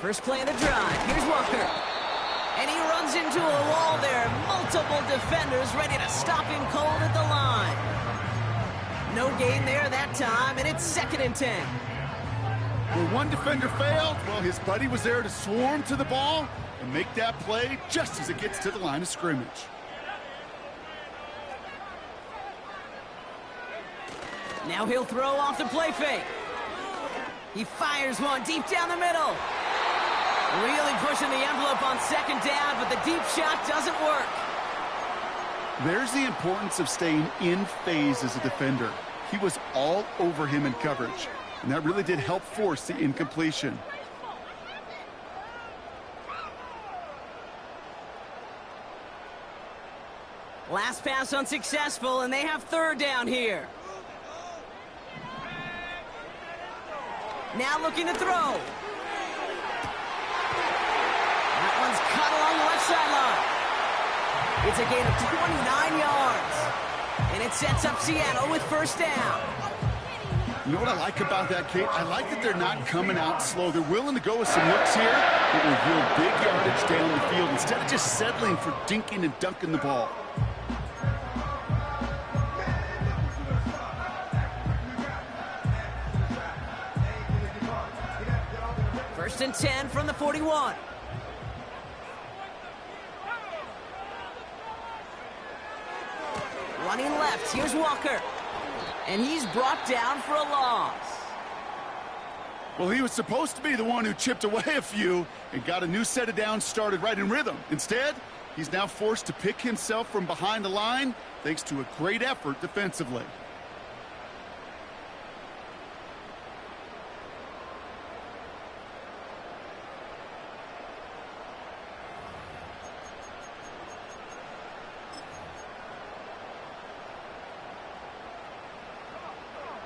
First play of the drive. Here's Walker. And he runs into a wall there. Multiple defenders ready to stop him cold at the line. No gain there that time, and it's 2nd and 10. Well, one defender failed. Well, his buddy was there to swarm to the ball and make that play just as it gets to the line of scrimmage. Now he'll throw off the play fake. He fires one deep down the middle. Really pushing the envelope on 2nd down, but the deep shot doesn't work. There's the importance of staying in phase as a defender. He was all over him in coverage, and that really did help force the incompletion. Last pass unsuccessful, and they have 3rd down here. Now looking to throw. That one's cut along the left sideline. It's a gain of 29 yards. And it sets up Seattle with 1st down. You know what I like about that, Kate? I like that they're not coming out slow. They're willing to go with some looks here that will yield big yardage down the field instead of just settling for dinking and dunking the ball. First and 10 from the 41. Running left, here's Walker. And he's brought down for a loss. Well, he was supposed to be the one who chipped away a few and got a new set of downs started right in rhythm. Instead, he's now forced to pick himself from behind the line thanks to a great effort defensively.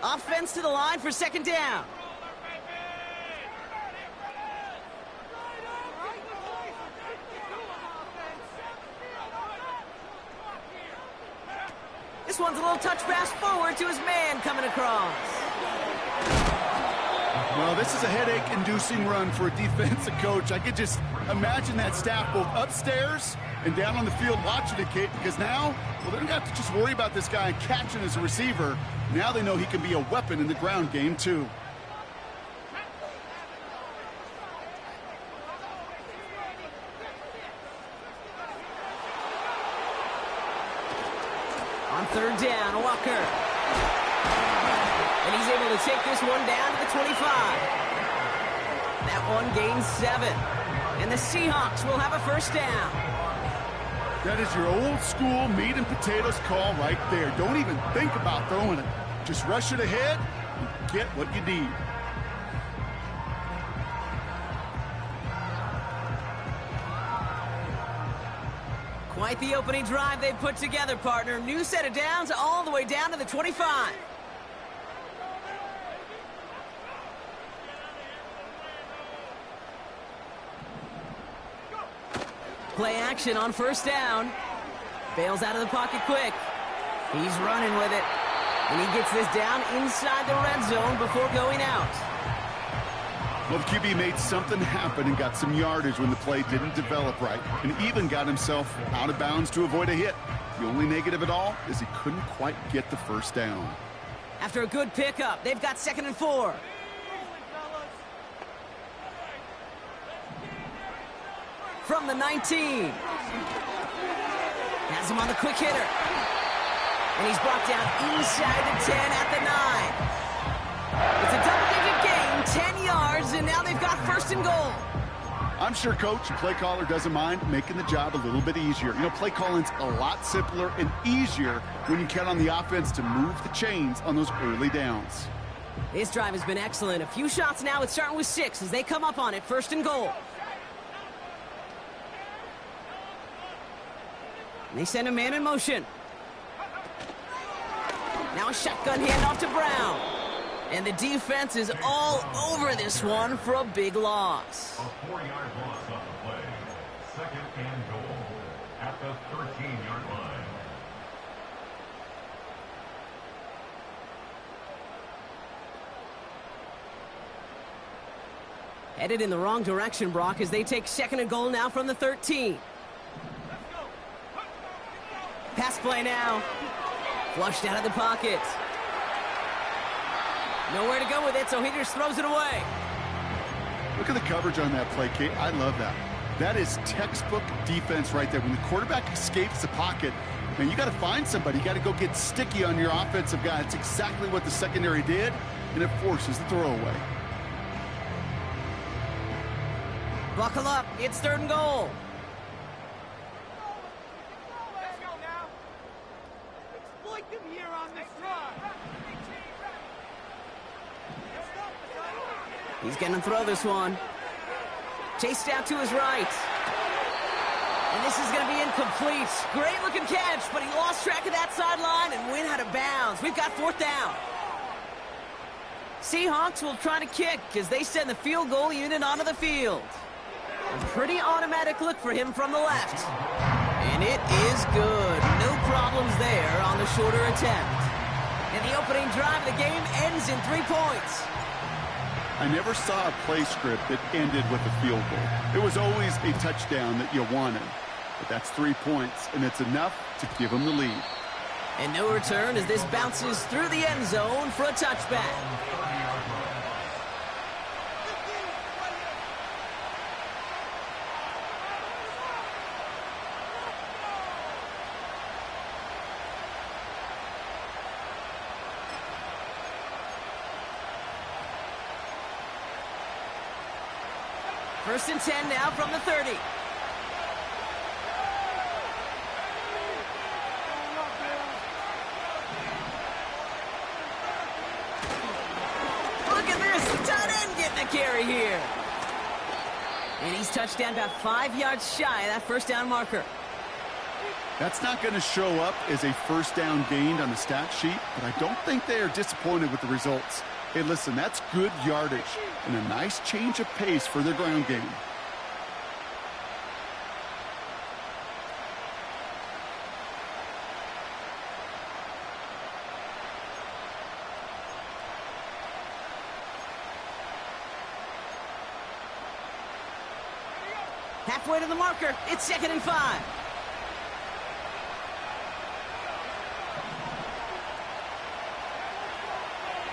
Offense to the line for 2nd down. This one's a little touch pass forward to his man coming across. Well, this is a headache-inducing run for a defensive coach. I could just imagine that staff both upstairs and down on the field watching it, Kate, because now, well, they don't have to just worry about this guy catching as a receiver. Now they know he can be a weapon in the ground game, too. On 3rd down, Walker. And he's able to take this one down to the 25. That one gains 7. And the Seahawks will have a 1st down. That is your old school meat and potatoes call right there. Don't even think about throwing it. Just rush it ahead and get what you need. Quite the opening drive they put together, partner. New set of downs all the way down to the 25. Play action on 1st down. Bails out of the pocket quick. He's running with it. And he gets this down inside the red zone before going out. Well, the QB made something happen and got some yardage when the play didn't develop right, and even got himself out of bounds to avoid a hit. The only negative at all is he couldn't quite get the 1st down. After a good pickup, they've got 2nd and 4. From the 19. Has him on the quick hitter. And he's brought down inside the 10 at the 9. It's a double-digit gain, 10 yards, and now they've got 1st and goal. I'm sure Coach and play caller doesn't mind making the job a little bit easier. You know, play calling's a lot simpler and easier when you count on the offense to move the chains on those early downs. This drive has been excellent. A few shots now. It's starting with 6 as they come up on it. 1st and goal. And they send a man in motion. Now a shotgun handoff to Brown. And the defense is all over this one for a big loss. A 4-yard loss on the play. 2nd and goal at the 13-yard line. Headed in the wrong direction, Brock, as they take second and goal now from the 13. Pass play now. Flushed out of the pocket. Nowhere to go with it, so he just throws it away. Look at the coverage on that play, Kate. I love that. That is textbook defense right there. When the quarterback escapes the pocket, man, you got to find somebody. You got to go get sticky on your offensive guy. It's exactly what the secondary did, and it forces the throwaway. Buckle up. It's third and goal. Let's go now. Exploit them here on this run. He's going to throw this one. Chased out to his right. And this is going to be incomplete. Great looking catch, but he lost track of that sideline and went out of bounds. We've got fourth down. Seahawks will try to kick as they send the field goal unit onto the field. A pretty automatic look for him from the left. And it is good. No problems there on the shorter attempt. And the opening drive of the game ends in 3 points. I never saw a play script that ended with a field goal. It was always a touchdown that you wanted. But that's 3 points, and it's enough to give them the lead. And no return as this bounces through the end zone for a touchback. First and 10 now from the 30. Look at this, the tight end getting a carry here. And he's touched down about 5 yards shy of that first down marker. That's not going to show up as a first down gained on the stat sheet, but I don't think they are disappointed with the results. Hey, listen, that's good yardage and a nice change of pace for their ground game. Halfway to the marker, it's 2nd and 5.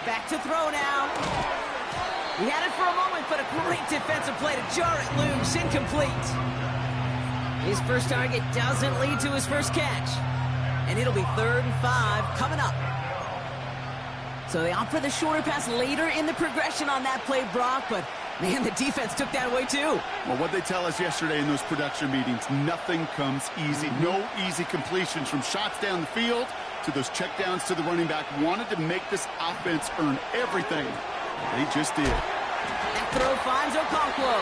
Back to throw now. He had it for a moment, but a great defensive play to jar it loose. Incomplete. His first target doesn't lead to his first catch. And it'll be 3rd and 5 coming up. So they opt for the shorter pass later in the progression on that play, Brock, but man, the defense took that away too. Well, what they tell us yesterday in those production meetings, nothing comes easy. No easy completions from shots down the field to those checkdowns to the running back. Wanted to make this offense earn everything. They just did. That throw finds Okonkwo.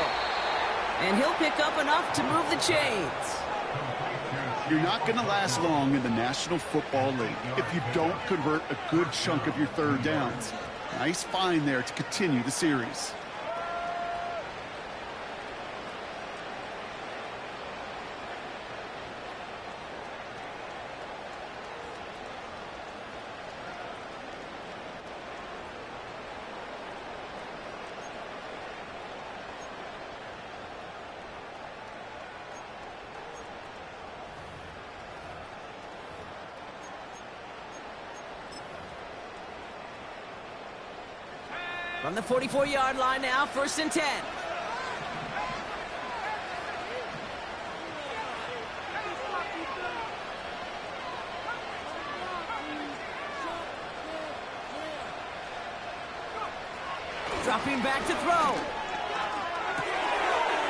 And he'll pick up enough to move the chains. You're not going to last long in the National Football League if you don't convert a good chunk of your third downs. Nice find there to continue the series. From the 44-yard line now, 1st and 10. Dropping back to throw.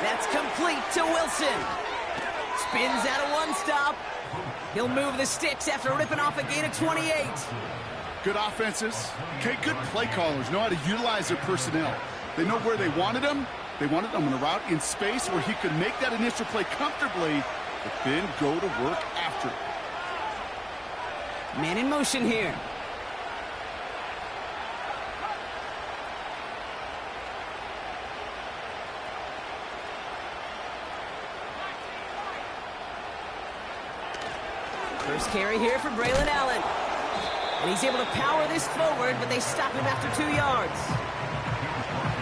That's complete to Wilson. Spins out of one stop. He'll move the sticks after ripping off a gain of 28. Good offenses. Okay, good play callers know how to utilize their personnel. They know where they wanted him. They wanted him on a route in space where he could make that initial play comfortably, but then go to work after it. Man in motion here. First carry here for Braylon Allen. And he's able to power this forward, but they stop him after 2 yards.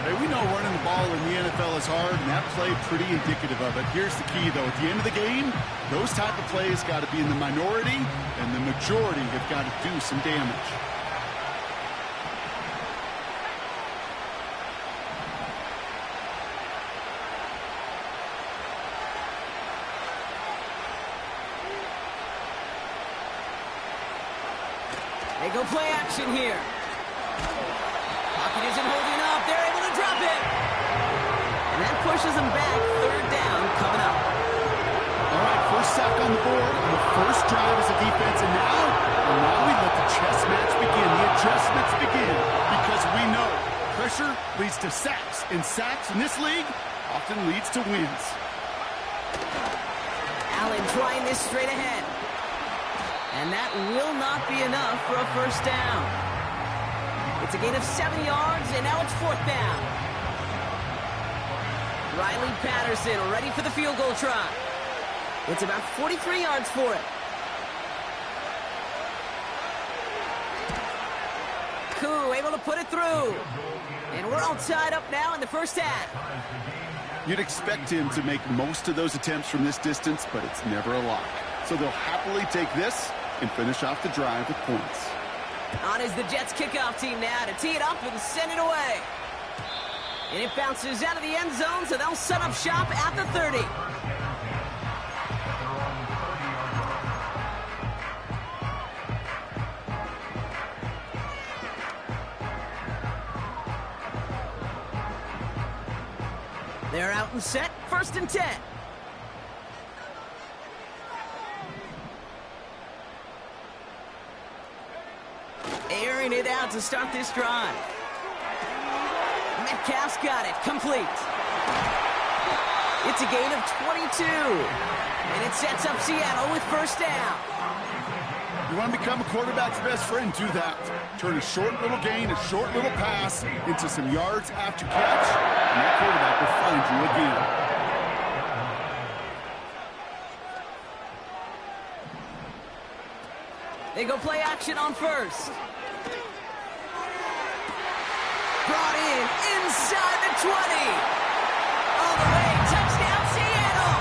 Hey, we know running the ball in the NFL is hard, and that play pretty indicative of it. Here's the key, though. At the end of the game, those type of plays got to be in the minority, and the majority have got to do some damage. They go play action here. Pocket isn't holding up. They're able to drop it. And that pushes them back. Third down coming up. All right, first sack on the board on the first drive as a defense. And now we let the chess match begin. The adjustments begin because we know pressure leads to sacks. And sacks in this league often leads to wins. Allen trying this straight ahead. And that will not be enough for a first down. It's a gain of 7 yards, and now it's fourth down. Riley Patterson ready for the field goal try. It's about 43 yards for it. Koo able to put it through. And we're all tied up now in the first half. You'd expect him to make most of those attempts from this distance, but it's never a lock. So they'll happily take this and finish off the drive with points. On is the Jets kickoff team now to tee it up and send it away. And it bounces out of the end zone, so they'll set up shop at the 30. They're out and set, 1st and 10. Airing it out to start this drive. Metcalf's got it, complete. It's a gain of 22. And it sets up Seattle with first down. You want to become a quarterback's best friend, do that. Turn a short little gain, a short little pass into some yards after catch, and that quarterback will find you again. They go play action on first. Brought in inside the 20. All the way, touchdown Seattle.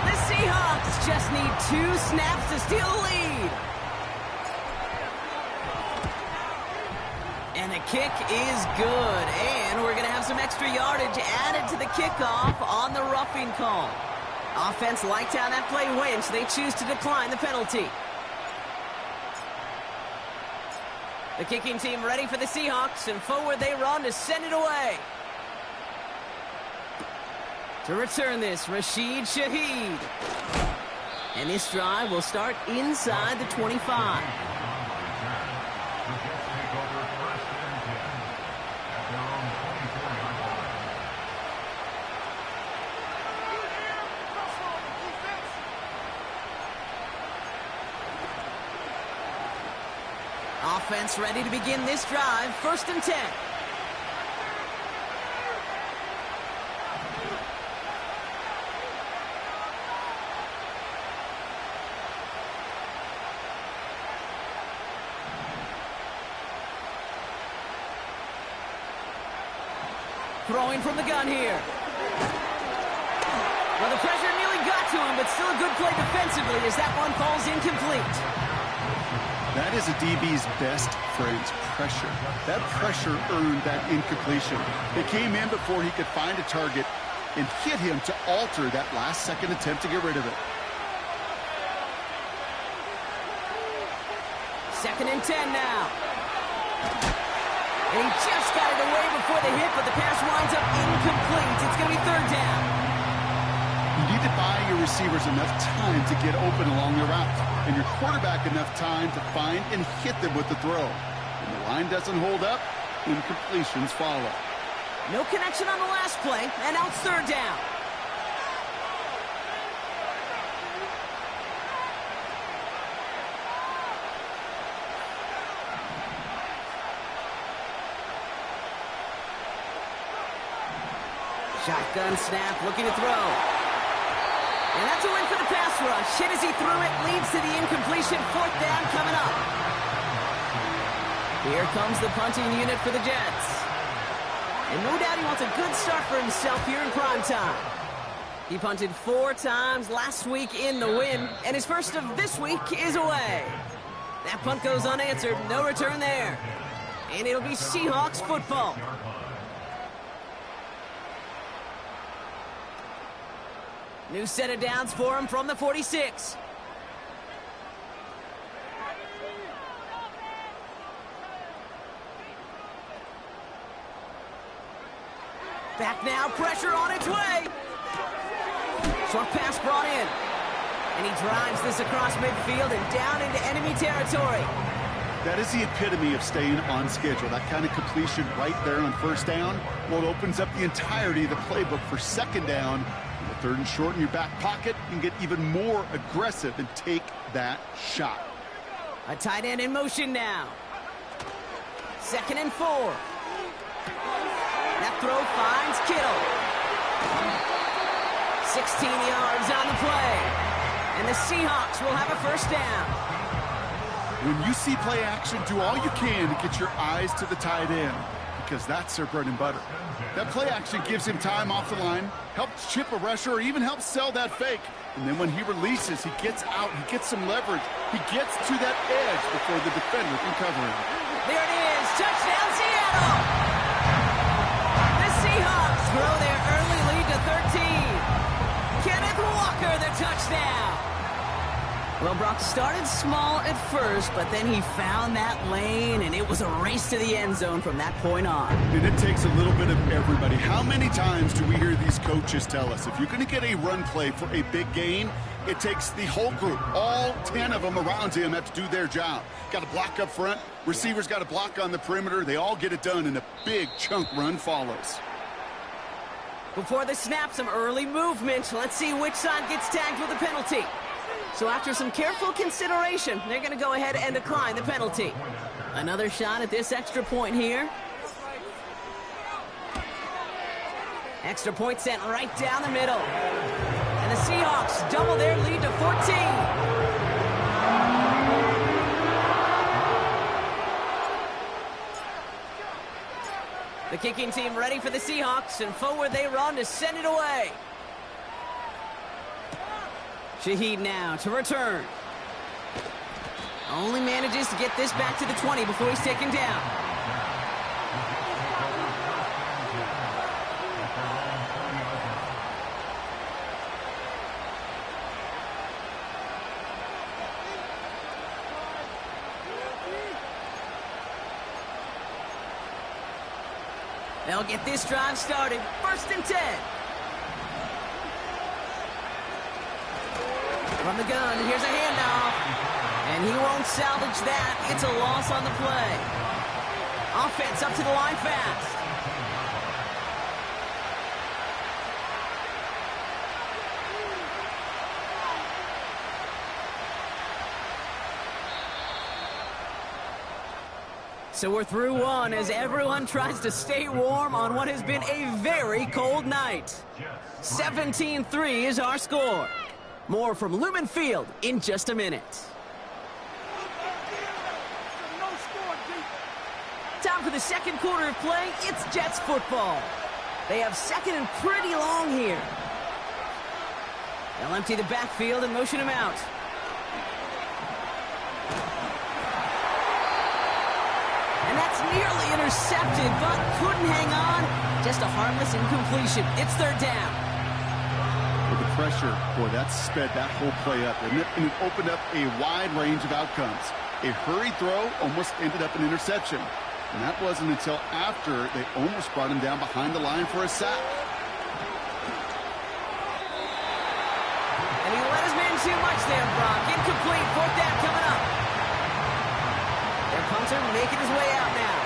The Seahawks just need 2 snaps to steal the lead. And the kick is good. And we're going to have some extra yardage added to the kickoff on the roughing call. Offense liked how that play went, so they choose to decline the penalty. The kicking team ready for the Seahawks, and forward they run to send it away. To return this, Rashid Shaheed. And this drive will start inside the 25. Offense ready to begin this drive. 1st and 10. Throwing from the gun here. Well, the pressure nearly got to him, but still a good play defensively as that one falls incomplete. That is a DB's best friend, pressure. That pressure earned that incompletion. It came in before he could find a target and hit him to alter that last-second attempt to get rid of it. 2nd and 10 now. And he just got it away before the hit, but the pass winds up incomplete. It's going to be 3rd down. You need to buy your receivers enough time to get open along the route, and your quarterback enough time to find and hit them with the throw. When the line doesn't hold up, incompletions follow. No connection on the last play, and now it's 3rd down. Shotgun snap, looking to throw. And that's a win for the pass rush. Hit as he threw it, leads to the incompletion. 4th down coming up. Here comes the punting unit for the Jets. And no doubt he wants a good start for himself here in prime time. He punted 4 times last week in the win, and his first of this week is away. That punt goes unanswered, no return there. And it'll be Seahawks football. New set of downs for him from the 46. Back now, pressure on its way. Short pass brought in. And he drives this across midfield and down into enemy territory. That is the epitome of staying on schedule. That kind of completion right there on first down, well, it opens up the entirety of the playbook for second down. And the 3rd and short in your back pocket, you can get even more aggressive and take that shot. A tight end in motion now. 2nd and 4. That throw finds Kittle. 16 yards on the play. And the Seahawks will have a first down. When you see play action, do all you can to get your eyes to the tight end, because that's their bread and butter. That play action gives him time off the line, helps chip a rusher, or even helps sell that fake. And then when he releases, he gets out, he gets some leverage. He gets to that edge before the defender can cover him. There it is. Touchdown, Seattle! The Seahawks grow their early lead to 13. Kenneth Walker, the touchdown. Well, Brock started small at first, but then he found that lane, and it was a race to the end zone from that point on. And it takes a little bit of everybody. How many times do we hear these coaches tell us, if you're going to get a run play for a big gain, it takes the whole group, all 10 of them around him have to do their job. Got to block up front, receivers got to block on the perimeter. They all get it done, and a big chunk run follows. Before the snap, some early movement. Let's see which side gets tagged with a penalty. So after some careful consideration, they're going to go ahead and decline the penalty. Another shot at this extra point here. Extra point sent right down the middle. And the Seahawks double their lead to 14. The kicking team ready for the Seahawks, and forward they run to send it away. Shaheed now to return. Only manages to get this back to the 20 before he's taken down. They'll get this drive started. 1st and 10. From the gun, here's a handoff. And he won't salvage that. It's a loss on the play. Offense up to the line fast. So we're through one as everyone tries to stay warm on what has been a very cold night. 17-3 is our score. More from Lumen Field in just a minute. Time for the second quarter of play. It's Jets football. They have 2nd and pretty long here. They'll empty the backfield and motion him out. And that's nearly intercepted, but couldn't hang on. Just a harmless incompletion. It's 3rd down. With the pressure, boy, that sped that whole play up, didn't it? And it opened up a wide range of outcomes. A hurried throw almost ended up an interception. And that wasn't until after they almost brought him down behind the line for a sack. And he let his man too much there, Brock. Incomplete. 4th down coming up. Their punter making his way out now.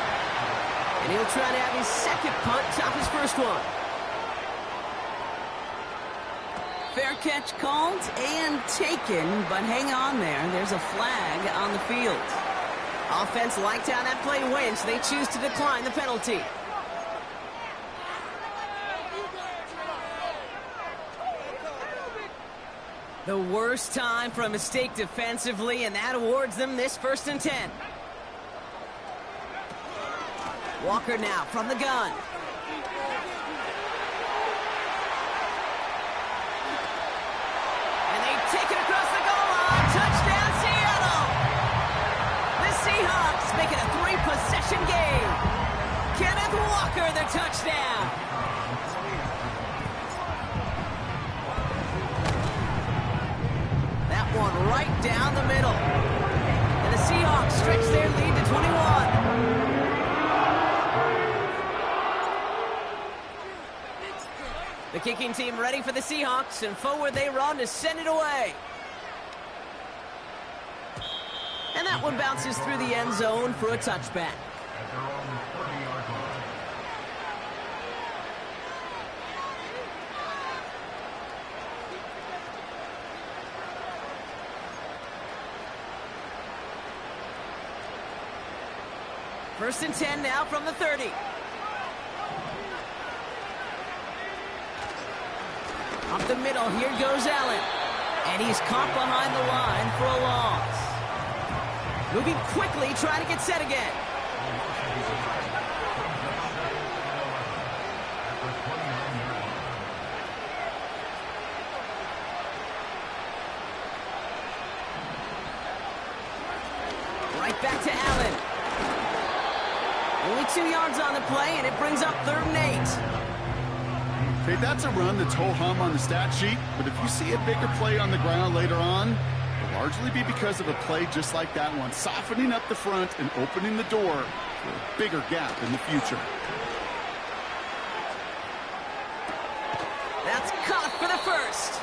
And he'll try to have his 2nd punt top his 1st one. Fair catch called and taken, but hang on there. There's a flag on the field. Offense liked how that play went, so they choose to decline the penalty. The worst time for a mistake defensively, and that awards them this 1st and 10. Walker now from the gun. And they take it across the goal line. Touchdown, Seattle! The Seahawks make it a 3-possession game. Kenneth Walker, the touchdown. That one right down the middle. And the Seahawks stretch their lead to 21. The kicking team ready for the Seahawks, and forward they run to send it away. And that one bounces through the end zone for a touchback. At their own 30-yard line. First and 10 now from the 30. Up the middle, here goes Allen. And he's caught behind the line for a loss. Moving quickly, trying to get set again. Right back to Allen. Only 2 yards on the play, and it brings up 3rd and 8. Hey, that's a run that's ho-hum on the stat sheet, but if you see a bigger play on the ground later on, it'll largely be because of a play just like that one, softening up the front and opening the door for a bigger gap in the future. That's caught for the first.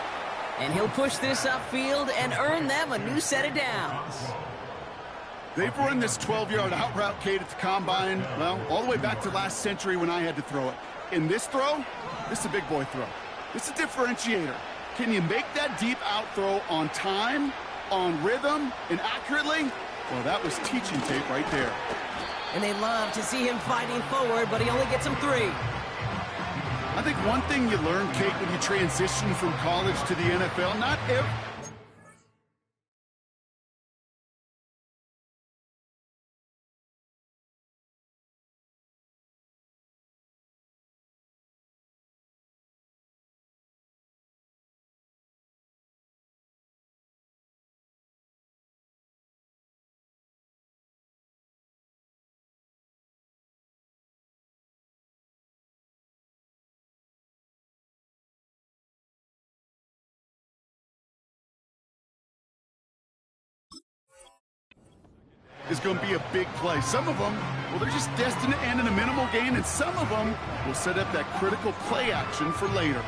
And he'll push this upfield and earn them a new set of downs. They've run this 12-yard out route, Kate, at the combine, well, all the way back to last century when I had to throw it. In this throw, this is a big boy throw. This is a differentiator. Can you make that deep out throw on time, on rhythm, and accurately? Well, that was teaching tape right there. And they love to see him fighting forward, but he only gets them 3. I think one thing you learn, Kate, when you transition from college to the NFL, not every... is going to be a big play. Some of them, well, they're just destined to end in a minimal gain, and some of them will set up that critical play action for later.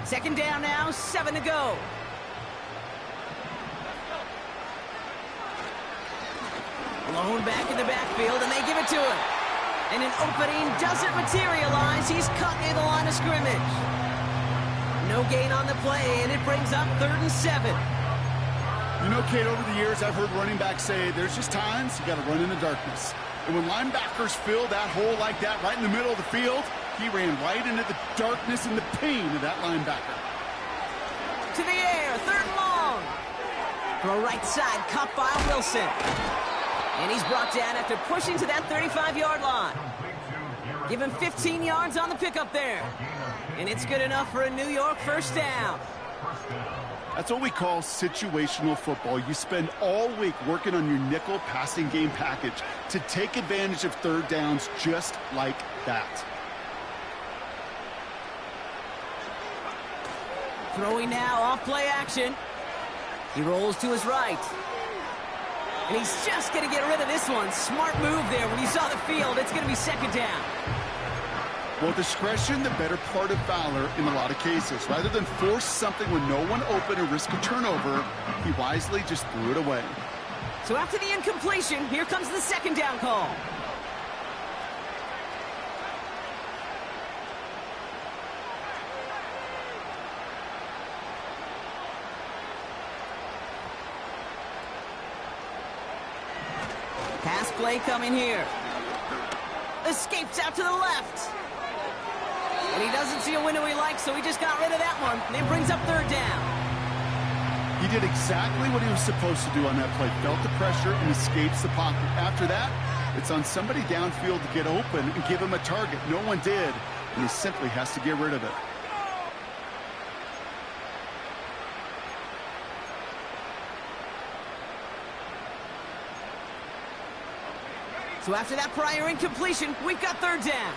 Second down now, 7 to go. Blown back in the backfield, and they give it to him. And an opening doesn't materialize. He's cut near the line of scrimmage. No gain on the play, and it brings up 3rd and 7. You know, Kate, over the years, I've heard running backs say there's just times you got to run in the darkness. And when linebackers fill that hole like that right in the middle of the field, he ran right into the darkness and the pain of that linebacker. To the air, 3rd and long. Throw right side, caught by Wilson. And he's brought down after pushing to that 35-yard line. Give him 15 yards on the pickup there. And it's good enough for a New York first down. That's what we call situational football. You spend all week working on your nickel passing game package to take advantage of 3rd downs just like that. Throwing now off play action. He rolls to his right. And he's just going to get rid of this one. Smart move there when he saw the field. It's going to be 2nd down. Well, discretion, the better part of valor in a lot of cases. Rather than force something when no one open or risk a turnover, he wisely just threw it away. So after the incompletion, here comes the 2nd down call. Pass play coming here. Escapes out to the left. And he doesn't see a window he likes, so he just got rid of that one. And it brings up 3rd down. He did exactly what he was supposed to do on that play. Felt the pressure and escapes the pocket. After that, it's on somebody downfield to get open and give him a target. No one did, and he simply has to get rid of it. So after that prior incompletion, we've got third down.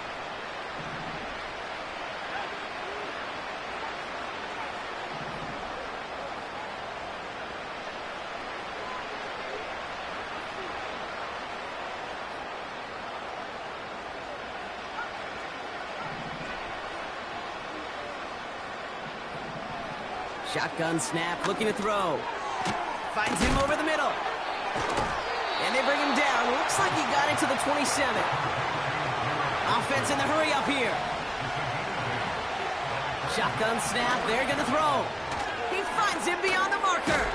Shotgun snap, looking to throw. Finds him over the middle. And they bring him down. Looks like he got into the 27. Offense in the hurry up here. Shotgun snap, they're going to throw. He finds him beyond the marker.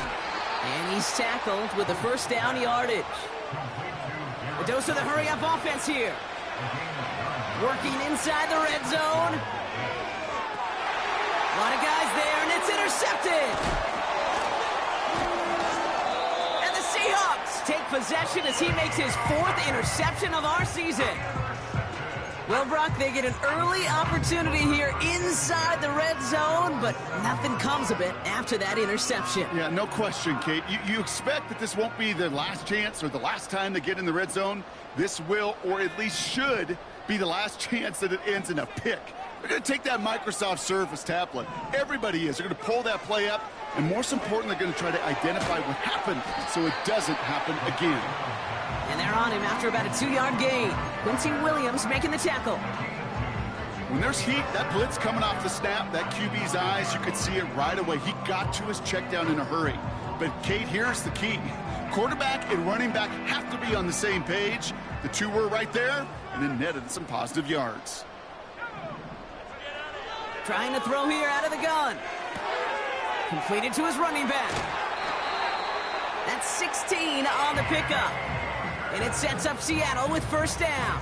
And he's tackled with the first down yardage. A dose of the hurry up offense here. Working inside the red zone. A lot of guys there, and it's intercepted. And the Seahawks take possession as he makes his fourth interception of our season. Well, Brock, they get an early opportunity here inside the red zone, but nothing comes of it after that interception. Yeah, no question, Kate. You expect that this won't be the last chance or the last time they get in the red zone. This will, or at least should, be the last chance that it ends in a pick. They're going to take that Microsoft Surface tablet. Everybody is. They're going to pull that play up, and most importantly, they're going to try to identify what happened so it doesn't happen again. And they're on him after about a 2-yard gain. Quincy Williams making the tackle. When there's heat, that blitz coming off the snap, that QB's eyes, you could see it right away. He got to his check down in a hurry. But, Kate, here's the key. Quarterback and running back have to be on the same page. The two were right there, and it netted some positive yards. Trying to throw here out of the gun. Completed to his running back. That's 16 on the pickup. And it sets up Seattle with first down.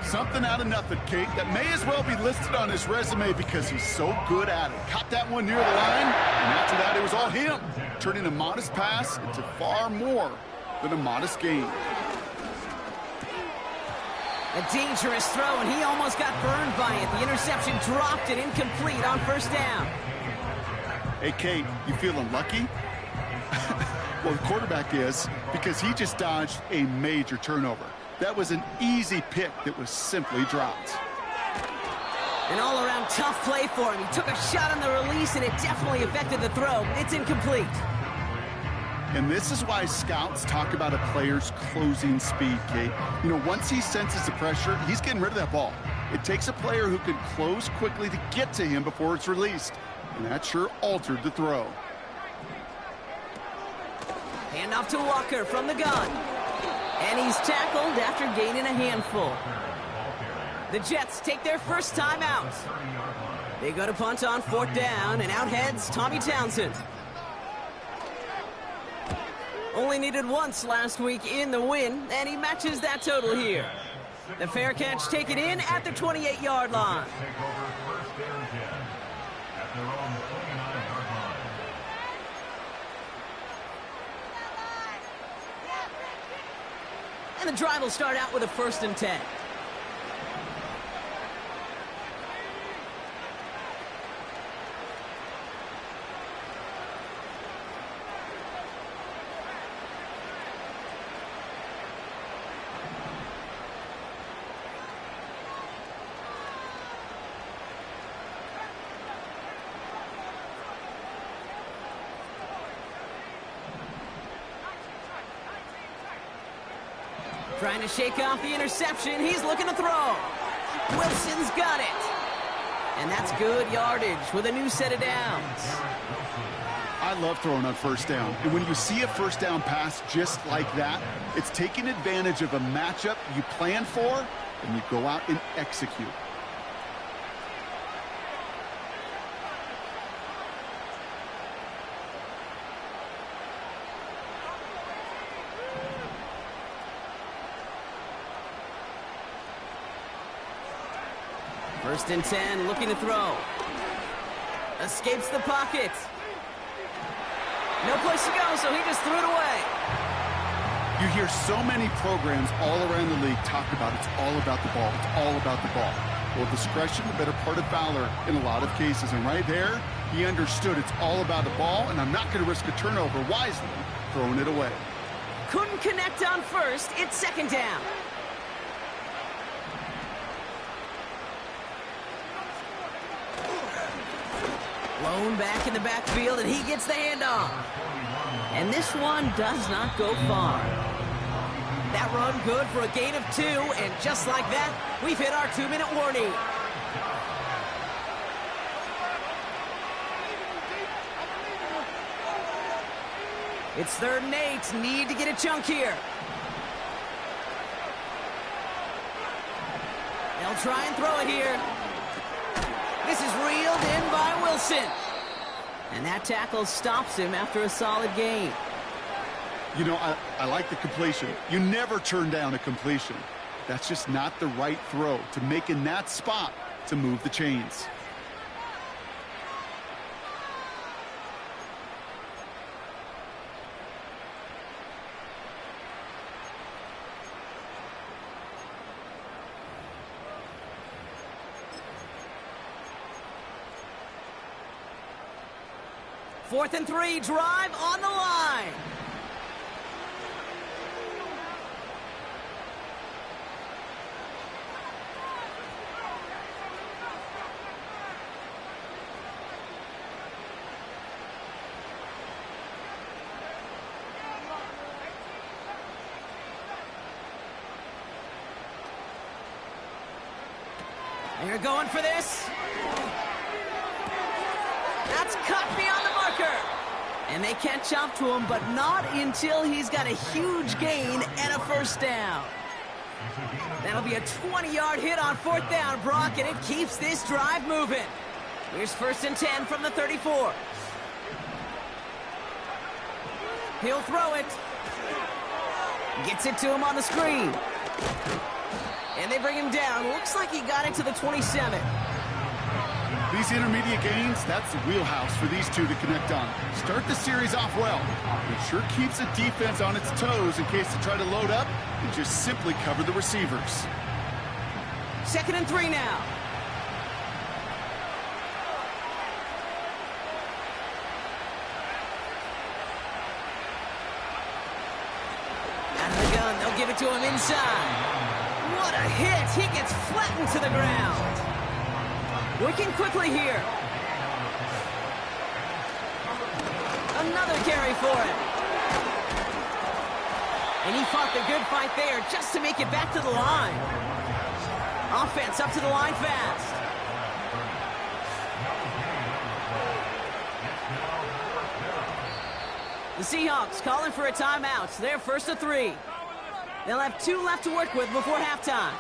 Something out of nothing, Kate. That may as well be listed on his resume because he's so good at it. Caught that one near the line, and after that it was all him, turning a modest pass into far more than a modest gain. A dangerous throw, and he almost got burned by it. The interception dropped and incomplete on first down. Hey, Kate, you feeling lucky? Well, the quarterback is, because he just dodged a major turnover. That was an easy pick that was simply dropped. An all-around tough play for him. He took a shot on the release, and it definitely affected the throw. It's incomplete. And this is why scouts talk about a player's closing speed, Kate. You know, once he senses the pressure, he's getting rid of that ball. It takes a player who can close quickly to get to him before it's released. And that sure altered the throw. Handoff to Walker from the gun. And he's tackled after gaining a handful. The Jets take their first time out. They go to punt on fourth down, and out heads Tommy Townsend. Only needed once last week in the win, and he matches that total here. The fair catch taken in at the 28-yard line. And the drive will start out with a 1st and 10. Trying to shake off the interception. He's looking to throw. Wilson's got it. And that's good yardage with a new set of downs. I love throwing on first down. And when you see a first down pass just like that, it's taking advantage of a matchup you plan for, and you go out and execute. First and 10, looking to throw. Escapes the pocket. No place to go, so he just threw it away. You hear so many programs all around the league talk about it's all about the ball. It's all about the ball. Well, discretion, the better part of valor in a lot of cases. And right there, he understood it's all about the ball, and I'm not going to risk a turnover wisely, throwing it away. Couldn't connect on first. It's second down. Lone back in the backfield, and he gets the handoff. And this one does not go far. That run good for a gain of 2, and just like that, we've hit our 2-minute warning. It's 3rd and 8. Need to get a chunk here. They'll try and throw it here. This is reeled in by Wilson. And that tackle stops him after a solid gain. You know, I like the completion. You never turn down a completion. That's just not the right throw to make in that spot to move the chains. Fourth and 3, drive on the line. They're going for this. That's cut beyond the marker. And they catch up to him, but not until he's got a huge gain and a first down. That'll be a 20-yard hit on 4th down, Brock, and it keeps this drive moving. Here's 1st and 10 from the 34. He'll throw it. Gets it to him on the screen. And they bring him down. Looks like he got it to the 27. These intermediate gains, that's the wheelhouse for these two to connect on. Start the series off well. It sure keeps the defense on its toes in case they try to load up and just simply cover the receivers. 2nd and 3 now. Out of the gun, they'll give it to him inside. What a hit! He gets flattened to the ground. Working quickly here. Another carry for him. And he fought the good fight there just to make it back to the line. Offense up to the line fast. The Seahawks calling for a timeout. They're 1st and 3. They'll have 2 left to work with before halftime.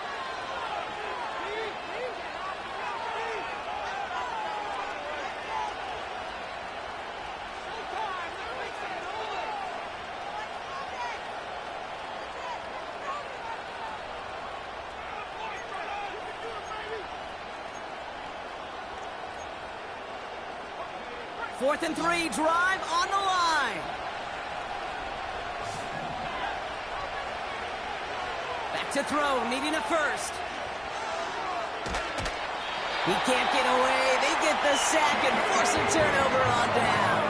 Fourth and 3, drive on the line. Back to throw, needing a first. He can't get away. They get the sack and force a turnover on down.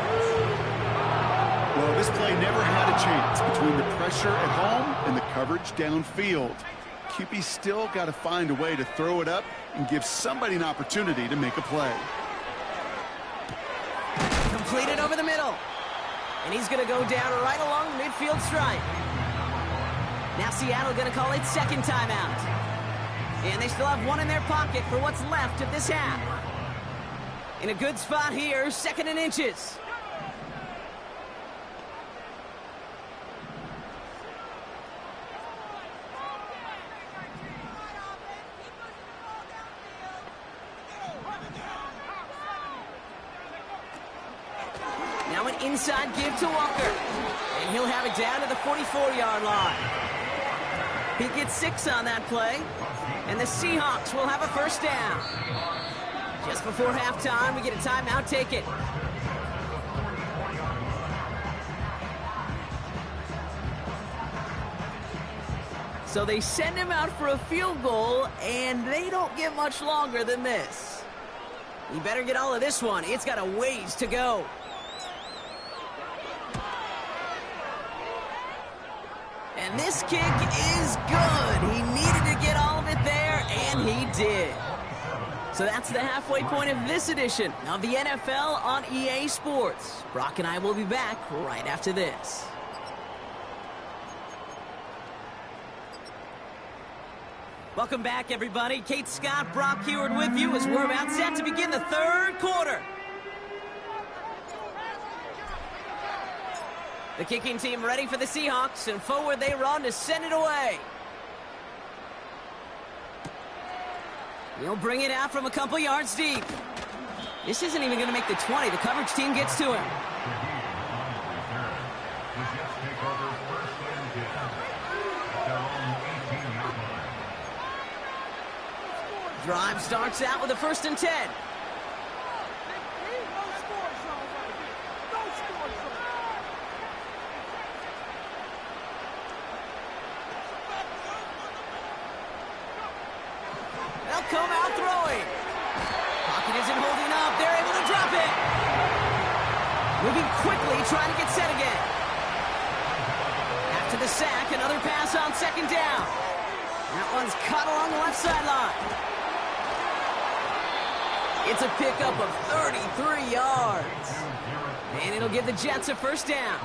Well, this play never had a chance between the pressure at home and the coverage downfield. QB still got to find a way to throw it up and give somebody an opportunity to make a play. Completed over the middle. And he's going to go down right along the midfield stripe. Now Seattle going to call it 2nd timeout. And they still have 1 in their pocket for what's left of this half. In a good spot here, 2nd and inches. Now an inside give to Walker. And he'll have it down to the 44-yard line. He gets 6 on that play. And the Seahawks will have a first down. Just before halftime, we get a timeout. Take it. So they send him out for a field goal, and they don't get much longer than this. You better get all of this one. It's got a ways to go. And this kick is good. He needed to get all of it there, and he did. So that's the halfway point of this edition of the NFL on EA Sports. Brock and I will be back right after this. Welcome back, everybody. Kate Scott, Brock Heward with you as we're about set to begin the third quarter. The kicking team ready for the Seahawks, and forward they run to send it away. He'll bring it out from a couple yards deep. This isn't even going to make the 20. The coverage team gets to him. Drive starts out with a 1st and 10. They'll come out throwing. Pocket isn't holding up. They're able to drop it. Moving quickly, trying to get set again. After the sack, another pass on 2nd down. That one's caught along the left sideline. It's a pickup of 33 yards. And it'll give the Jets a 1st down.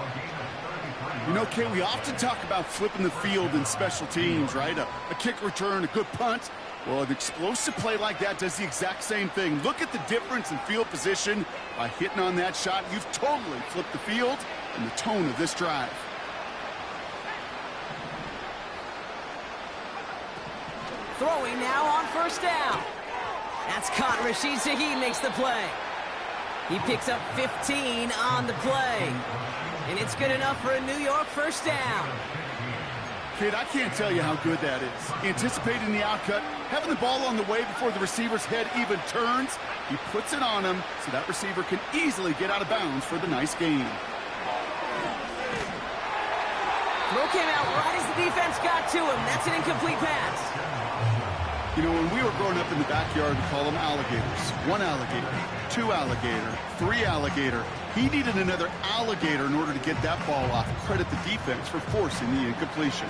You know, Kay, we often talk about flipping the field in special teams, right? A kick return, a good punt. Well, an explosive play like that does the exact same thing. Look at the difference in field position. By hitting on that shot, you've totally flipped the field and the tone of this drive. Throwing now on 1st down. That's caught. Rashid Shaheed makes the play. He picks up 15 on the play. And it's good enough for a New York 1st down. Kid, I can't tell you how good that is. Anticipating the outcut, having the ball on the way before the receiver's head even turns. He puts it on him so that receiver can easily get out of bounds for the nice gain. Throw came out right as the defense got to him. That's an incomplete pass. You know, when we were growing up in the backyard, we call them alligators. 1 alligator, 2 alligator, 3 alligator. He needed another alligator in order to get that ball off. Credit the defense for forcing the incompletion.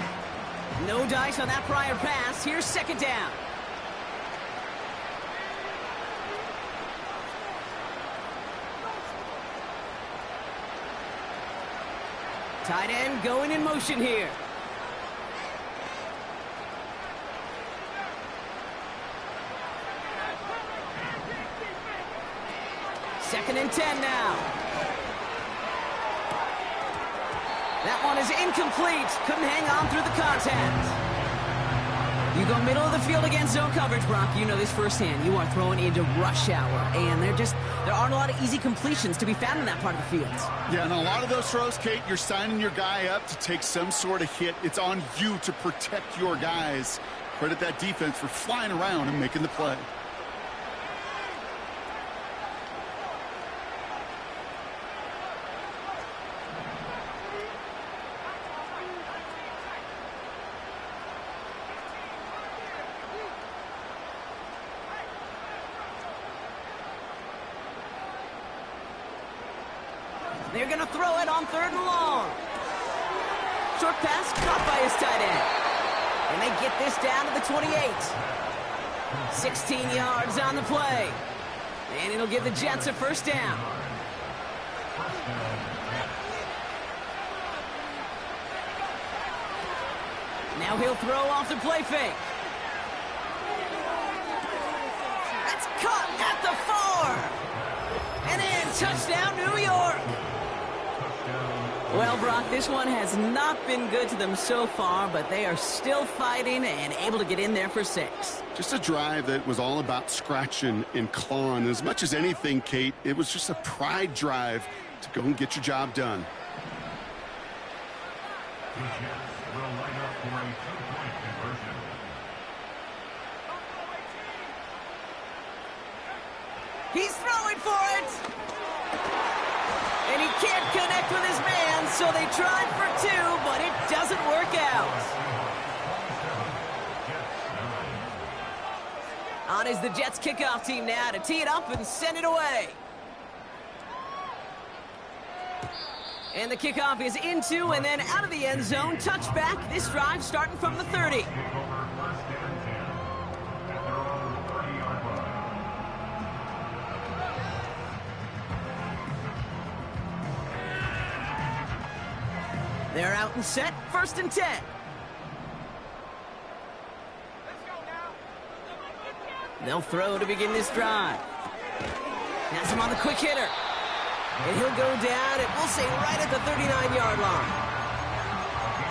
No dice on that prior pass. Here's 2nd down. Tight end going in motion here. Second and 10 now. That one is incomplete. Couldn't hang on through the contact. You go middle of the field against zone coverage, Brock. You know this firsthand. You are throwing into rush hour, and there aren't a lot of easy completions to be found in that part of the field. Yeah, and a lot of those throws, Kate, you're signing your guy up to take some sort of hit. It's on you to protect your guys. Credit that defense for flying around and making the play. They're going to throw it on 3rd and long. Short pass caught by his tight end. And they get this down to the 28. 16 yards on the play. And it'll give the Jets a 1st down. Now he'll throw off the play fake. That's caught at the 4. And in, touchdown, New York. Well, Brock, this one has not been good to them so far, but they are still fighting and able to get in there for 6. Just a drive that was all about scratching and clawing. As much as anything, Kate, it was just a pride drive to go and get your job done. The Jets will line up for a 2-point conversion. He's throwing for it. And he can't connect with his man, so they tried for 2, but it doesn't work out. the Jets kickoff team now to tee it up and send it away. And the kickoff is into and then out of the end zone. Touchback. This drive starting from the 30. They're out and set. 1st and 10. They'll throw to begin this drive. Has him on the quick hitter. And he'll go down, and we'll say right at the 39-yard line.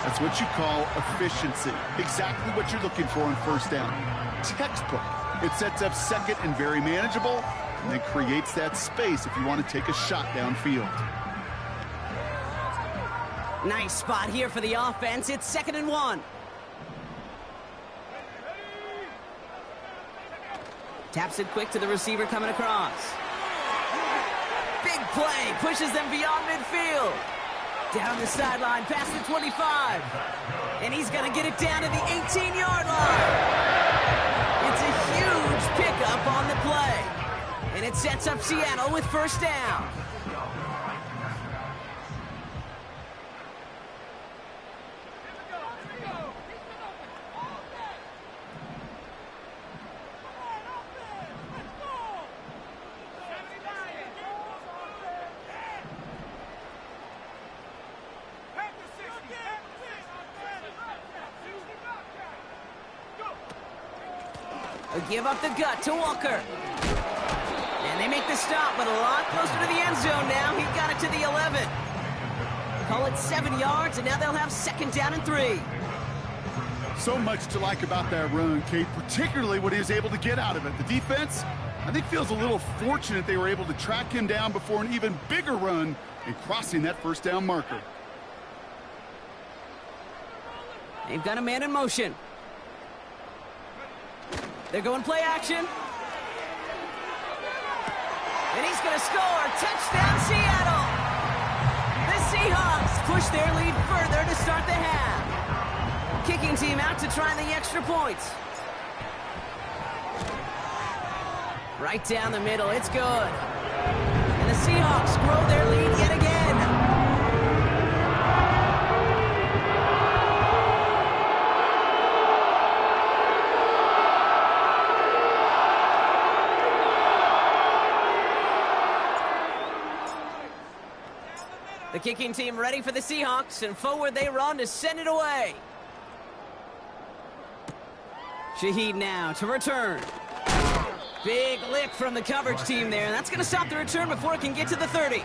That's what you call efficiency. Exactly what you're looking for on 1st down. Textbook. It sets up 2nd and very manageable, and then creates that space if you want to take a shot downfield. Nice spot here for the offense. It's 2nd and 1. Taps it quick to the receiver coming across. Big play. Pushes them beyond midfield. Down the sideline, past the 25. And he's going to get it down to the 18-yard line. It's a huge pickup on the play. And it sets up Seattle with 1st down. Give up the gut to Walker. And they make the stop, but a lot closer to the end zone now. He got it to the 11. Call it 7 yards, and now they'll have 2nd down and 3. So much to like about that run, Kate, particularly what he was able to get out of it. The defense, I think, feels a little fortunate they were able to track him down before an even bigger run and crossing that 1st down marker. They've got a man in motion. They're going play action. And he's going to score. Touchdown, Seattle. The Seahawks push their lead further to start the half. Kicking team out to try the extra points. Right down the middle. It's good. And the Seahawks grow their lead yet again. The kicking team ready for the Seahawks, and forward they run to send it away. Shaheed now to return. Big lick from the coverage team there. That's going to stop the return before it can get to the 30.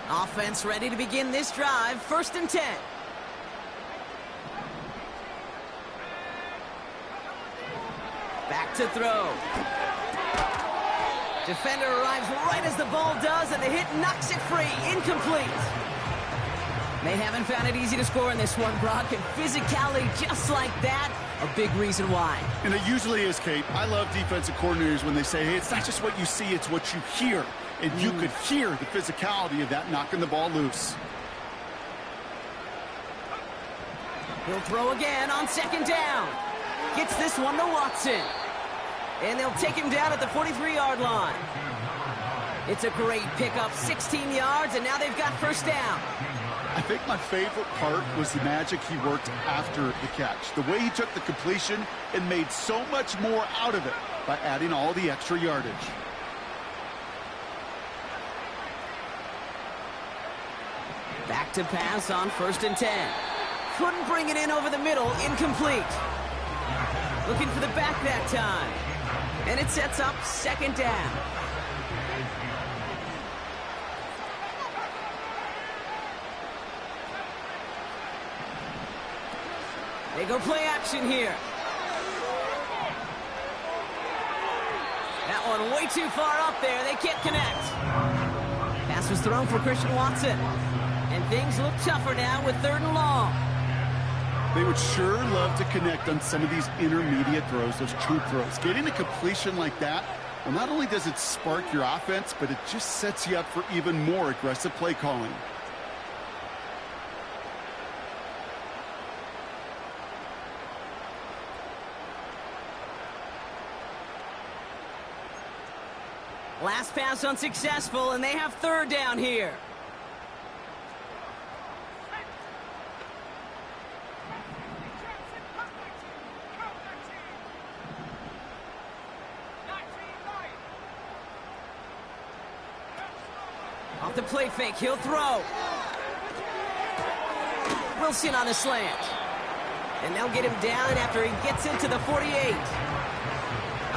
Offense ready to begin this drive. 1st and 10. Back to throw. Defender arrives right as the ball does, and the hit knocks it free. Incomplete. They haven't found it easy to score in this one, Brock, and physicality just like that, a big reason why. And it usually is, Kate. I love defensive coordinators when they say, hey, it's not just what you see, it's what you hear. And you could hear the physicality of that knocking the ball loose. He'll throw again on 2nd down. Gets this one to Watson. And they'll take him down at the 43-yard line. It's a great pickup, 16 yards, and now they've got 1st down. I think my favorite part was the magic he worked after the catch. The way he took the completion and made so much more out of it by adding all the extra yardage. Back to pass on 1st and 10. Couldn't bring it in over the middle. Incomplete. Looking for the back that time. And it sets up 2nd down. They go play action here. That one way too far up there. They can't connect. Pass was thrown for Christian Watson. And things look tougher now with 3rd and long. They would sure love to connect on some of these intermediate throws, those troop throws. Getting a completion like that, well, not only does it spark your offense, but it just sets you up for even more aggressive play calling. Last pass unsuccessful, and they have third down here. Off the play fake, he'll throw. Wilson on the slant. And they'll get him down after he gets into the 48.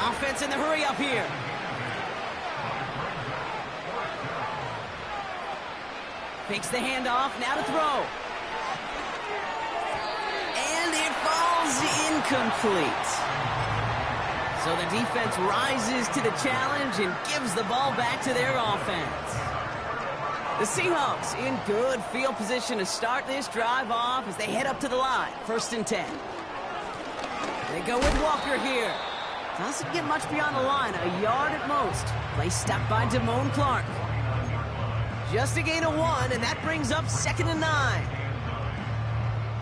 Offense in the hurry up here. Fakes the handoff, now to throw. And it falls incomplete. So the defense rises to the challenge and gives the ball back to their offense. The Seahawks in good field position to start this drive off as they head up to the line. 1st and 10. They go with Walker here. Doesn't get much beyond the line, a yard at most. Play stopped by Damone Clark. Just a gain of 1, and that brings up 2nd and 9.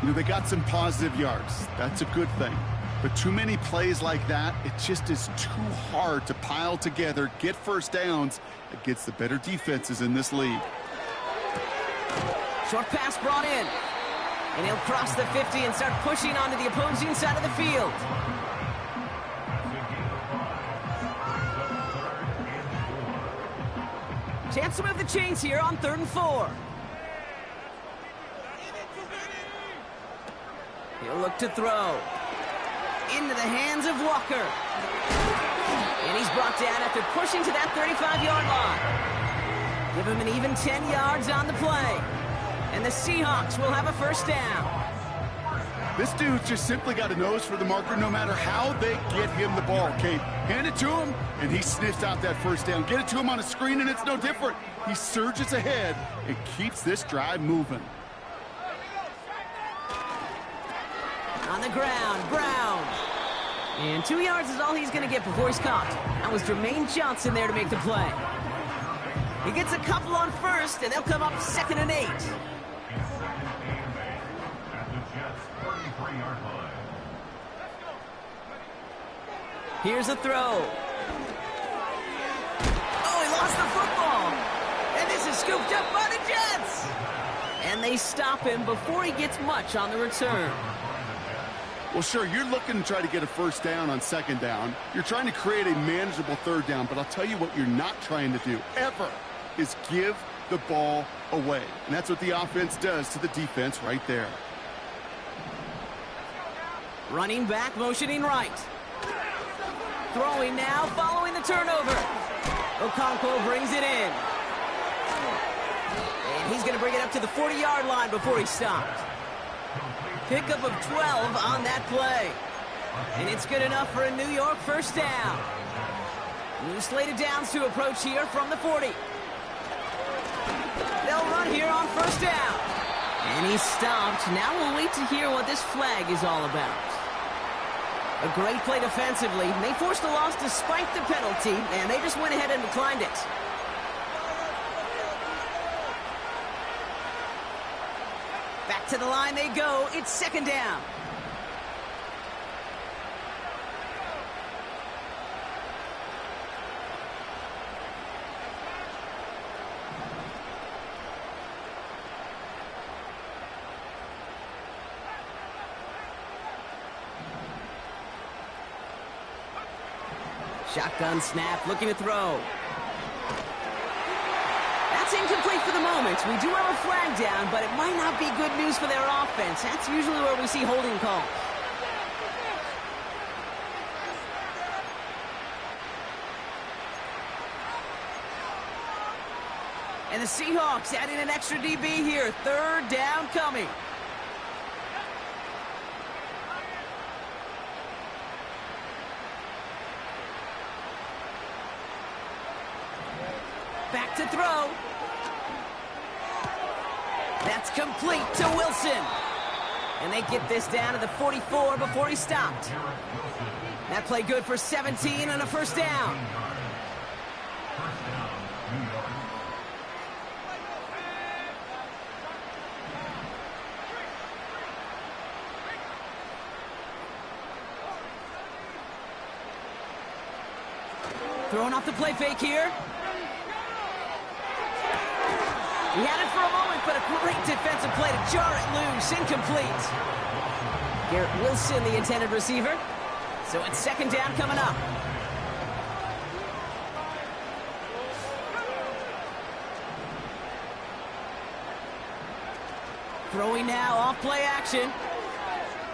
You know, they got some positive yards. That's a good thing. But too many plays like that, it just is too hard to pile together, get first downs against the better defenses in this league. Short pass brought in. And he'll cross the 50 and start pushing onto the opposing side of the field. Chance to move the chains here on 3rd and 4. He'll look to throw. Into the hands of Walker. And he's brought down after pushing to that 35-yard line. Give him an even 10 yards on the play. And the Seahawks will have a 1st down. This dude just simply got a nose for the marker no matter how they get him the ball, Kate. Hand it to him, and he sniffs out that 1st down. Get it to him on a screen, and it's no different. He surges ahead and keeps this drive moving. On the ground, Brown. And 2 yards is all he's going to get before he's caught. That was Jermaine Johnson there to make the play. He gets a couple on 1st, and they'll come up 2nd and 8. Here's a throw. Oh, he lost the football. And this is scooped up by the Jets. And they stop him before he gets much on the return. Well, sure, you're looking to try to get a 1st down on 2nd down. You're trying to create a manageable 3rd down, but I'll tell you what you're not trying to do, ever, is give the ball away. And that's what the offense does to the defense right there. Running back, motioning right. Throwing now, following the turnover. Okonkwo brings it in. And he's going to bring it up to the 40-yard line before he's stopped. Pickup of 12 on that play. And it's good enough for a New York 1st down. New slate of downs to approach here from the 40. They'll run here on 1st down. And he's stopped. Now we'll wait to hear what this flag is all about. A great play defensively. They forced a loss despite the penalty, and they just went ahead and declined it. Back to the line they go. It's 2nd down. Shotgun snap, looking to throw. That's incomplete for the moment. We do have a flag down, but it might not be good news for their offense. That's usually where we see holding calls. And the Seahawks adding an extra DB here. 3rd down coming. Back to throw. That's complete to Wilson. And they get this down to the 44 before he stopped. That play good for 17 and a first down. Throwing off the play fake here. He had it for a moment, but a great defensive play to jar it loose. Incomplete. Garrett Wilson, the intended receiver. So it's second down coming up. Throwing now, off play action.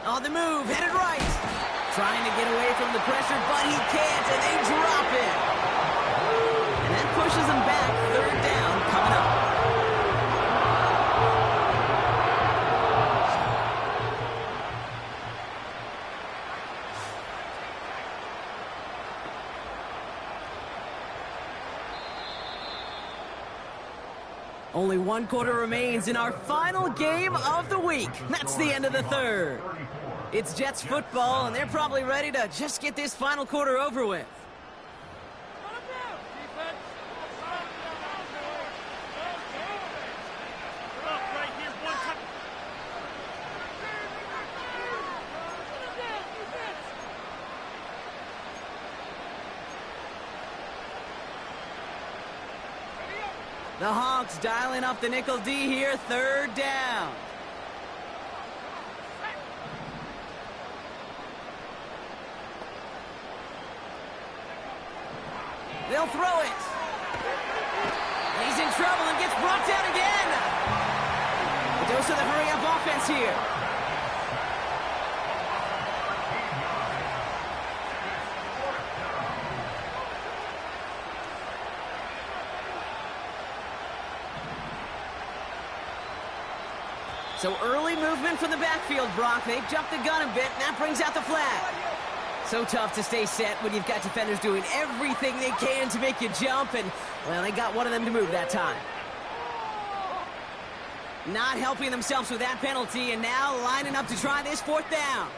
On the move, headed right. Trying to get away from the pressure, but he can't, and they drop it. And that pushes them back. Third down coming up. Only one quarter remains in our final game of the week. That's the end of the third. It's Jets football, and they're probably ready to just get this final quarter over with. The Hawks dialing up the nickel D here, third down. They'll throw it. He's in trouble and gets brought down again. A dose of the hurry-up offense here. So early movement from the backfield, Brock. They've jumped the gun a bit, and that brings out the flag. So tough to stay set when you've got defenders doing everything they can to make you jump, and, well, they got one of them to move that time. Not helping themselves with that penalty, and now lining up to try this fourth down.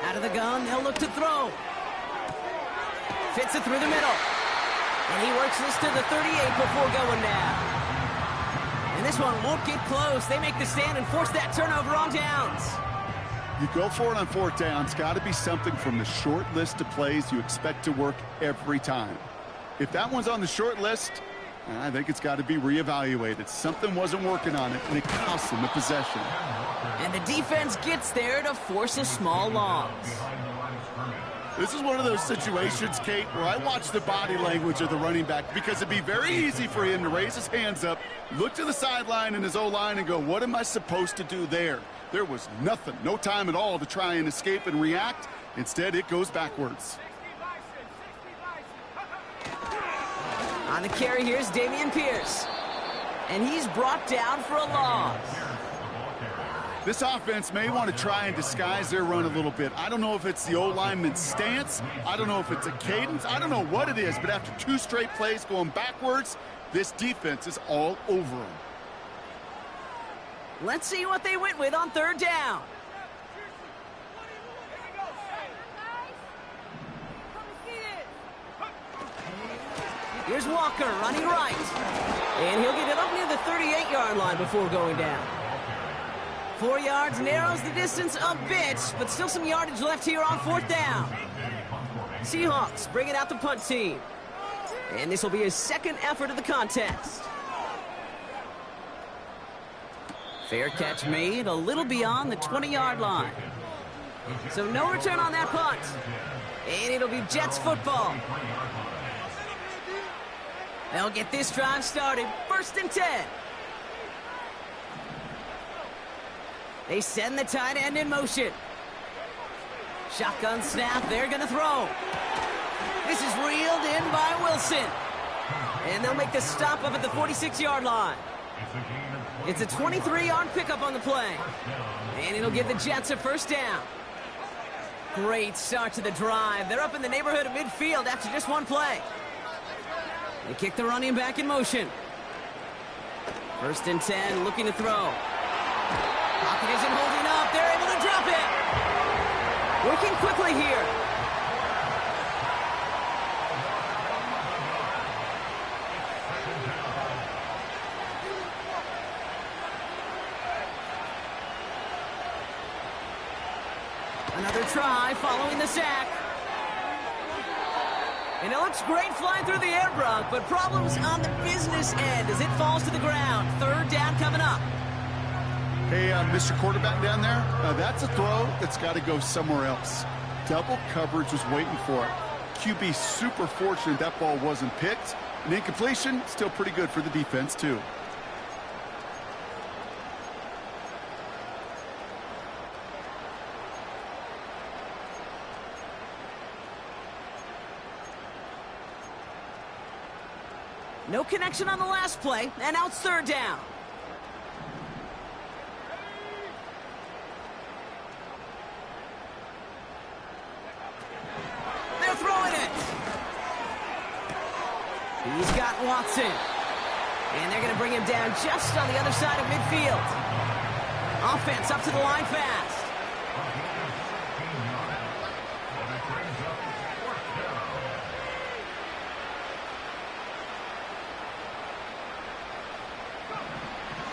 Out of the gun, they'll look to throw. Fits it through the middle. And he works this to the 38 before going down. And this one won't get close. They make the stand and force that turnover on downs. You go for it on fourth down. It's got to be something from the short list of plays you expect to work every time. If that one's on the short list, I think it's got to be reevaluated. Something wasn't working on it, and it cost them the possession. And the defense gets there to force a small loss. This is one of those situations, Kate, where I watch the body language of the running back, because it'd be very easy for him to raise his hands up, look to the sideline in his O-line and go, what am I supposed to do there? There was nothing, no time at all to try and escape and react. Instead, it goes backwards. On the carry, here's Dameon Pierce. And he's brought down for a loss. This offense may want to try and disguise their run a little bit. I don't know if it's the O-lineman's stance. I don't know if it's a cadence. I don't know what it is, but after two straight plays going backwards, this defense is all over them. Let's see what they went with on third down. Here's Walker running right. And he'll get it up near the 38-yard line before going down. 4 yards narrows the distance a bit, but still some yardage left here on fourth down. Seahawks bringing out the punt team. And this will be his second effort of the contest. Fair catch made a little beyond the 20-yard line. So no return on that punt. And it'll be Jets football. They'll get this drive started. 1st and 10. They send the tight end in motion. Shotgun snap, they're going to throw. This is reeled in by Wilson. And they'll make the stop up at the 46-yard line. It's a 23-yard pickup on the play. And it'll give the Jets a first down. Great start to the drive. They're up in the neighborhood of midfield after just one play. They kick the running back in motion. 1st and 10, looking to throw. Pocket isn't holding up. They're able to drop it. Working quickly here. Another try following the sack. And it looks great flying through the air, Brock, but problems on the business end as it falls to the ground. 3rd down coming up. Hey, Mr. Quarterback down there, that's a throw that's got to go somewhere else. Double coverage was waiting for it. QB super fortunate that ball wasn't picked. An incompletion, still pretty good for the defense, too. No connection on the last play, and now it's 3rd down. They're throwing it. He's got Watson. And they're going to bring him down just on the other side of midfield. Offense up to the line fast.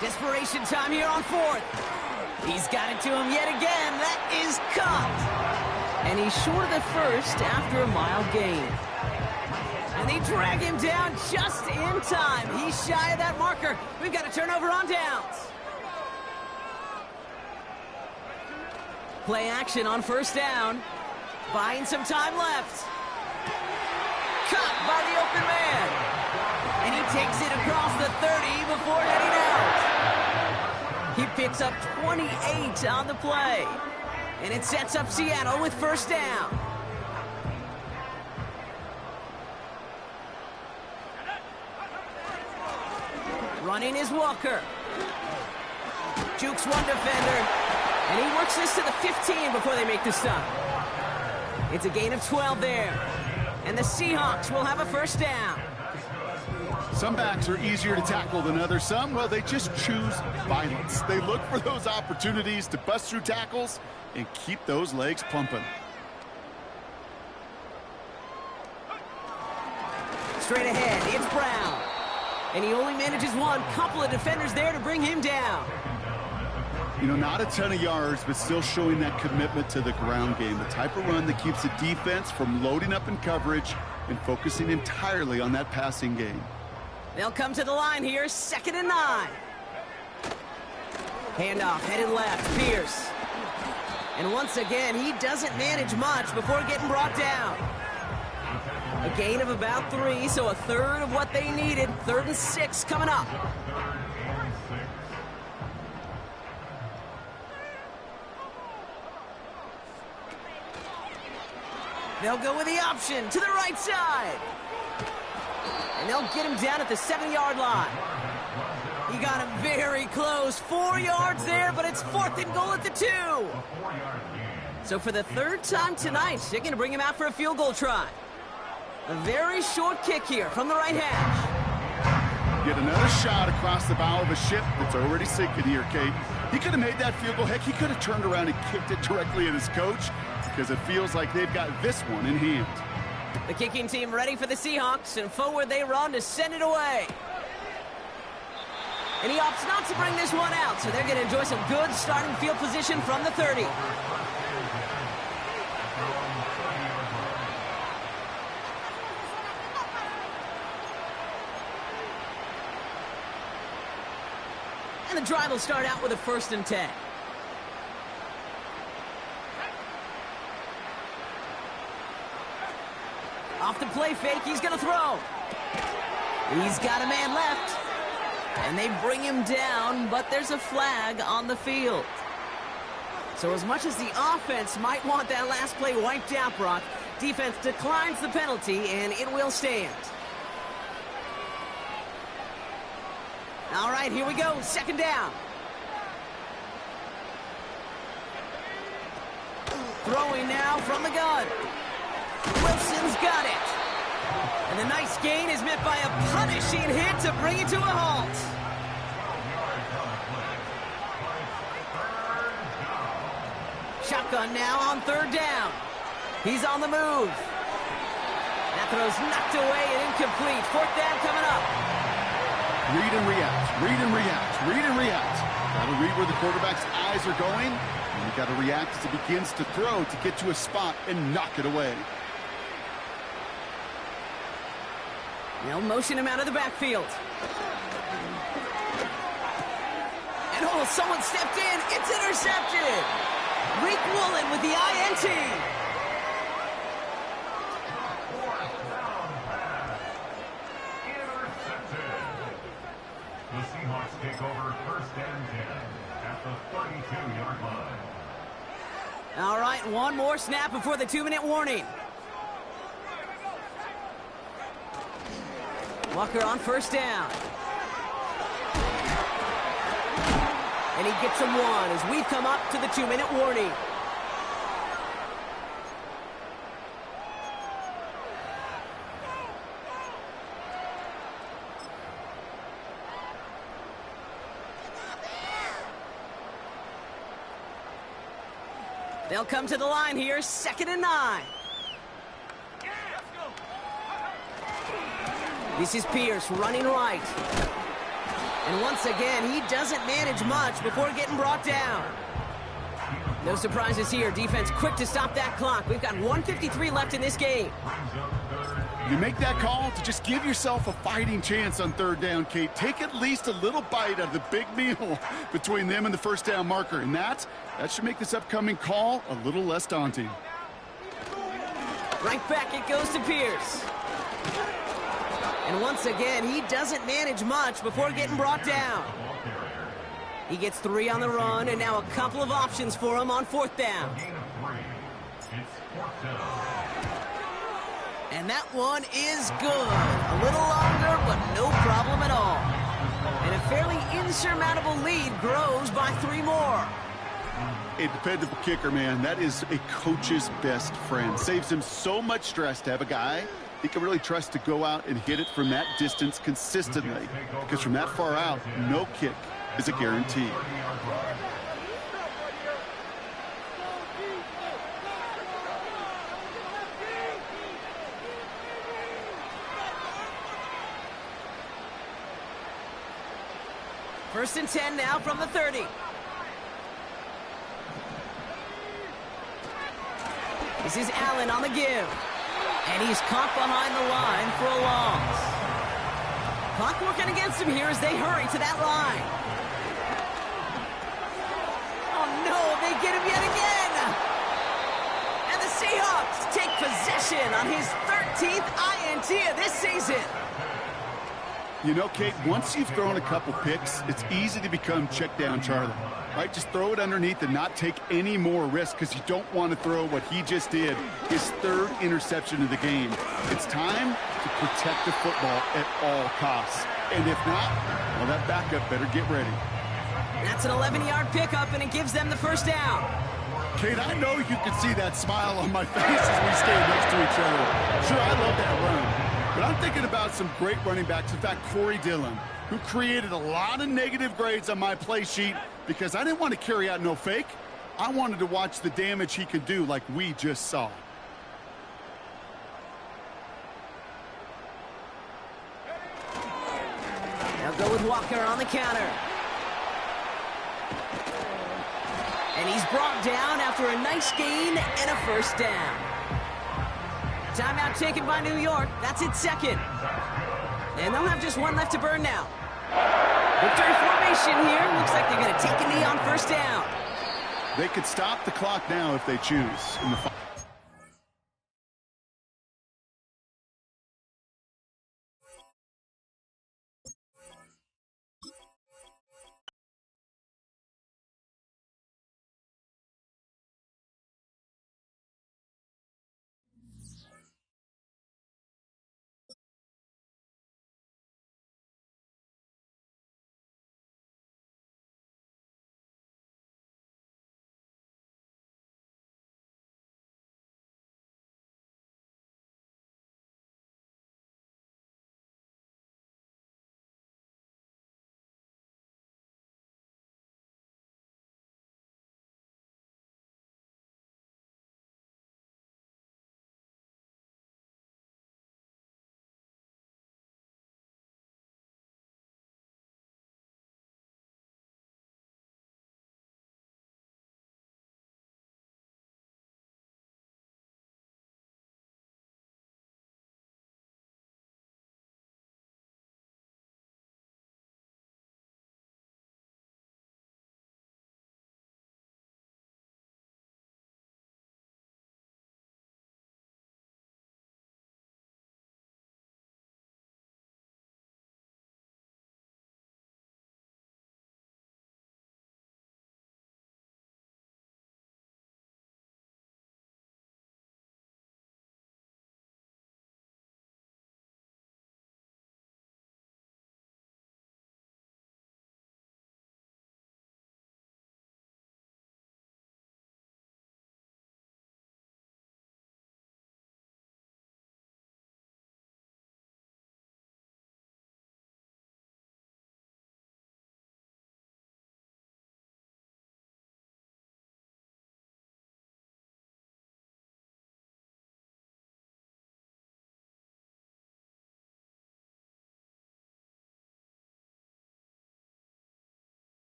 Desperation time here on 4th. He's got it to him yet again. That is caught. And he's short of the 1st after a mile gain. And they drag him down just in time. He's shy of that marker. We've got a turnover on downs. Play action on 1st down. Buying some time left. Caught by the open man. And he takes it across the 30 before heading out. He picks up 28 on the play. And it sets up Seattle with 1st down. Running is Walker. Jukes one defender. And he works this to the 15 before they make the stop. It's a gain of 12 there. And the Seahawks will have a 1st down. Some backs are easier to tackle than others. Some, well, they just choose violence. They look for those opportunities to bust through tackles and keep those legs pumping. Straight ahead, it's Brown. And he only manages one. Couple of defenders there to bring him down. You know, not a ton of yards, but still showing that commitment to the ground game. The type of run that keeps the defense from loading up in coverage and focusing entirely on that passing game. They'll come to the line here, 2nd and 9. Handoff, headed left, Pierce. And once again, he doesn't manage much before getting brought down. A gain of about 3, so a 1/3 of what they needed. 3rd and 6 coming up. They'll go with the option to the right side. And they'll get him down at the 7-yard line. He got him very close. 4 yards there, but it's 4th and goal at the 2. So for the 3rd time tonight, they're going to bring him out for a field goal try. A very short kick here from the right hash. Get another shot across the bow of a ship that's already sinking here, Kate. He could have made that field goal. Heck, he could have turned around and kicked it directly at his coach because it feels like they've got this one in hand. The kicking team ready for the Seahawks, and forward they run to send it away. And he opts not to bring this one out, so they're going to enjoy some good starting field position from the 30. And the drive will start out with a 1st and 10. Off the play fake, he's going to throw. He's got a man left. And they bring him down, but there's a flag on the field. So as much as the offense might want that last play wiped out, Brock, defense declines the penalty, and it will stand. All right, here we go. 2nd down. Throwing now from the gun. Wilson's got it. And the nice gain is met by a punishing hit to bring it to a halt. Shotgun now on third down. He's on the move. That throw's knocked away and incomplete. Fourth down coming up. Read and react, read and react, read and react. Got to read where the quarterback's eyes are going, and you got to react as he begins to throw to get to a spot and knock it away. They'll motion him out of the backfield. And oh, someone stepped in. It's intercepted. Reek Woolen with the INT. The Seahawks take over first and 10 at the 32-yard line. All right, one more snap before the 2-minute warning. Walker on first down. And he gets him one as we've come up to the 2-minute warning. They'll come to the line here, 2nd and 9. This is Pierce running right. And once again, he doesn't manage much before getting brought down. No surprises here. Defense quick to stop that clock. We've got 1:53 left in this game. You make that call to just give yourself a fighting chance on third down, Kate. Take at least a little bite out of the big meal between them and the first down marker. And that should make this upcoming call a little less daunting. Right back it goes to Pierce. And once again, he doesn't manage much before getting brought down. He gets 3 on the run, and now a couple of options for him on 4th down. And that one is good. A little longer, but no problem at all. And a fairly insurmountable lead grows by 3 more. A dependable kicker, man. That is a coach's best friend. Saves him so much stress to have a guy he can really trust to go out and hit it from that distance consistently. Because from that far out, no kick is a guarantee. First and 10 now from the 30. This is Allen on the give. And he's caught behind the line for a loss. Clock working against him here as they hurry to that line. Oh no, they get him yet again. And the Seahawks take possession on his 13th INT of this season. You know, Kate, once you've thrown a couple picks, it's easy to become check down Charlie. Right? Just throw it underneath and not take any more risk because you don't want to throw what he just did, his 3rd interception of the game. It's time to protect the football at all costs. And if not, well, that backup better get ready. That's an 11-yard pickup, and it gives them the first down. Kate, I know you can see that smile on my face as we stand next to each other. Sure, I love that run. But I'm thinking about some great running backs. In fact, Corey Dillon, who created a lot of negative grades on my play sheet because I didn't want to carry out no fake. I wanted to watch the damage he could do like we just saw. They'll go with Walker on the counter. And he's brought down after a nice gain and a first down. Timeout taken by New York. That's its 2nd. And they'll have just 1 left to burn now. Victory formation here. Looks like they're going to take a knee on first down. They could stop the clock now if they choose. In the